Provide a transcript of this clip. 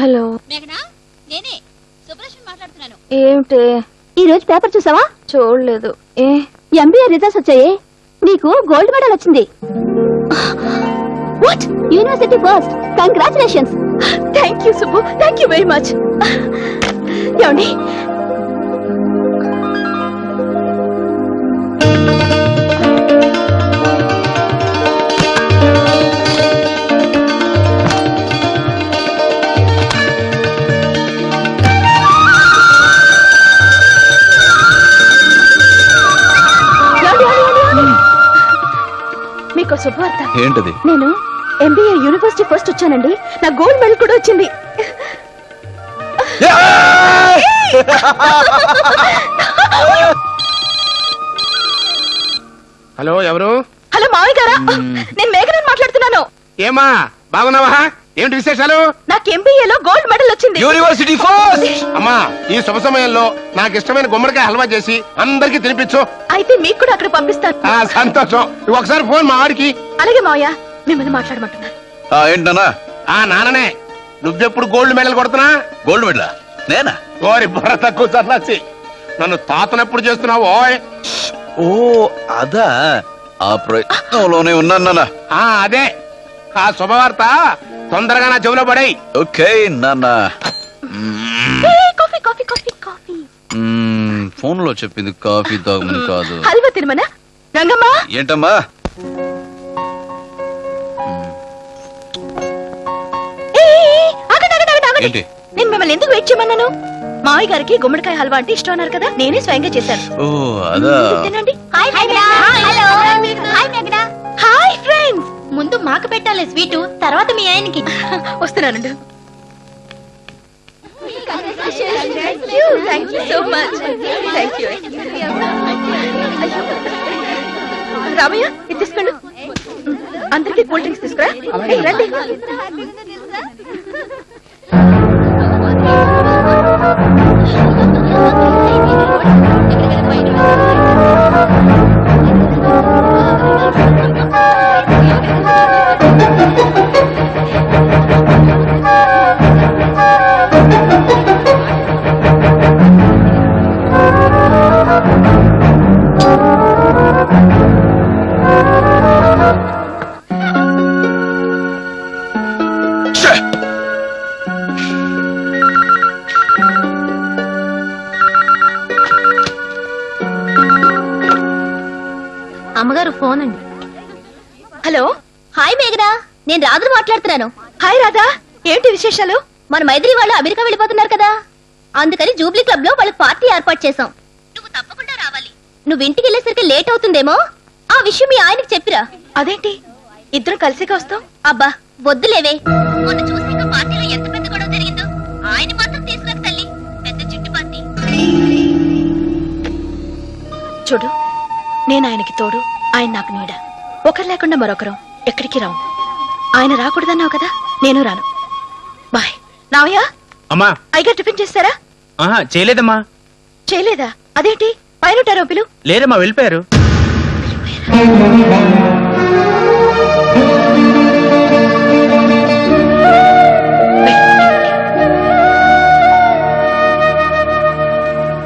Hello మేఘనా, నేనే సుబ్రహ్మణ్యం మాట్లాడుతున్నాను. ఏమిటి? ఈ రోజు పేపర్ చూసావా? చూడలేదు. ఏ ఎంబీఏ రిజల్ట్స్ వచ్చాయి. నీకు గోల్డ్ మెడల్ వచ్చింది. What? University first. Congratulations. Thank you Subbu, thank you very much. ఏమండి, మీకు శుభవార్త. ఏంటది? నేను ఎంబీఏ యూనివర్సిటీ ఫస్ట్ వచ్చానండి. నా గోల్డ్ మెడల్ కూడా వచ్చింది. హలో, ఎవరు? హలో మావయ్య గారా, నేను మేఘనని మాట్లాడుతున్నాను. ఏమా బాగున్నావా? ఏమిటి విశేషాలు? నాకు ఎంబీఏలో గోల్డ్ మెడల్ వచ్చింది. University first. అమ్మా, ఈ శుభ సమయంలో నాకు ఇష్టమైన గుమ్మడికాయ హల్వా చేసి అందరికి తినిపించు. అయితే మీకు కూడా అక్కడ పంపిస్తాను. సంతోషం. ఒకసారి ఫోన్ మా వాడికి. అలాగే మావయ్య, మిమ్మల్ని మాట్లాడమంటున్నారు. ఏంటన్నా? నాన్ననే. నువ్వెప్పుడు గోల్డ్ మెడల్ కొడుతున్నా? గోల్డ్ మెడల్ నేనా? ఓరి బుర్ర తక్కువ సన్నాసి, నన్ను తాతనెప్పుడు చేస్తున్నావు? ఓ అదా, ఆ ప్రయత్నంలోనే ఉన్నాను. అదే ఆ శుభవార్త తొందరగా నా చెవిలో పడాయి. ఓకే నాన్న. Coffee coffee coffee coffee. Phone లో చెప్పింది కాఫీ తాగమని కాదు. హల్వా తినమనా? రంగమ్మా. ఏంటమ్మా? ఏంటి? నేను మిమ్మల్ని ఎందుకు వెయిట్ చేయమన్నాను? మావయ్య గారికి గుమ్మడికాయ హల్వా అంటే ఇష్టం అన్నారు కదా, నేనే స్వయంగా చేశాను. ఓ అదా. తినండి. Hi friends. ముందు మాకు పెట్టాలి స్వీటు, తర్వాత మీ ఆయనకి. వస్తున్నానండి. Thank you so much. Thank you. Ramayya, ఇది తీసుకోండి. అందరికీ కూల్ డ్రింక్స్ తీసుకురా. రండి. అమ్మగారు ఫోన్ అండి. హలో. హాయ్ మేఘనా, నేను రాధను మాట్లాడుతున్నాను. హాయ్ రాధా, ఏంటి విశేషాలు? మన మైత్రి వాళ్ళు అమెరికా వెళ్ళిపోతున్నారు కదా, అందుకని జూబ్లీ క్లబ్ లో వాళ్ళకి పార్టీ ఏర్పాటు చేశాం. నువ్వు తప్పకుండా రావాలి. నువ్వు ఇంటికి వెళ్ళేసరికి లేట్ అవుతుందేమో, ఆ విషయం మీ ఆయనకి చెప్పిరా. అదేంటి, ఇద్దరం కలిసిగా వస్తాం? అబ్బా వద్దులేవే, మొన్న చూసాక పార్టీలో ఎంత పెద్ద గొడవ జరిగిందో. ఆయన మాత్రం తీసుకురాక తల్లి, పెద్ద చుట్టు పార్టీ. చూడు, నేను ఆయనకి తోడు, ఆయన నాకు నీడ. ఒకరు లేకుండా మరొకరం ఎక్కడికి రావు. ఆయన రాకూడదన్నావు కదా, నేను రాను. బాయ్. నావయ్య, అమ్మా, అయ్యగారు టిఫిన్ చేస్తారా? చేయలేదమ్మా. చేయలేదా? అదేంటి, పైన పిలు. లేదమ్మా, వెళ్ళిపోయారు.